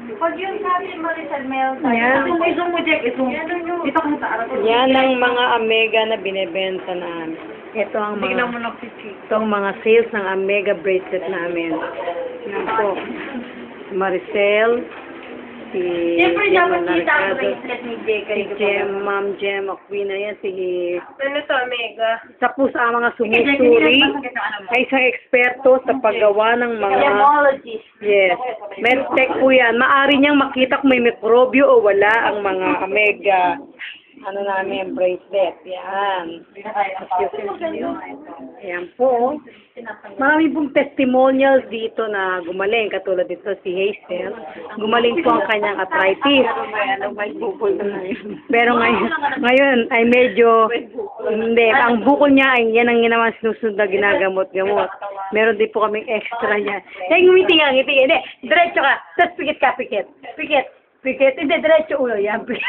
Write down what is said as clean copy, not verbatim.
Pag yung sabi Maricel Mel, Yan. isong mo, Jack, isong. Ito kung saan. Yan ang mga Omega na binebenta namin. Ito ang Tignan mo mga, ng pichi. ito ang mga sales ng Omega bracelet namin. Yan po. Maricel, si Siyempre, Gemma dapat kita ang Naricado, bracelet ni Jack. si Ma'am Gem Aquina, yan, si Ano to, Mega? isa po sa mga sumusuri ay isang eksperto sa paggawa ng mga Gemologist. yes. Medtech po yan. Maari niyang makita kung may mikrobyo o wala ang mga Omega ano namin bracelet. Yan. Yan po. Marami pong testimonials dito na gumaling. Katulad dito si Hazel. Gumaling po ang kanyang arthritis. Pero ngayon ay medyo hindi. Ang bukol niya ay yan ang naman sinusunod na ginagamot-gamot. Meron din po kaming extra niya. Kaya ngumiti nga, ngiti. Hindi, diretso ka. Tapos pikit ka, pikit. Pikit. Pikit. Hindi, diretso ulo. Yan, pikit.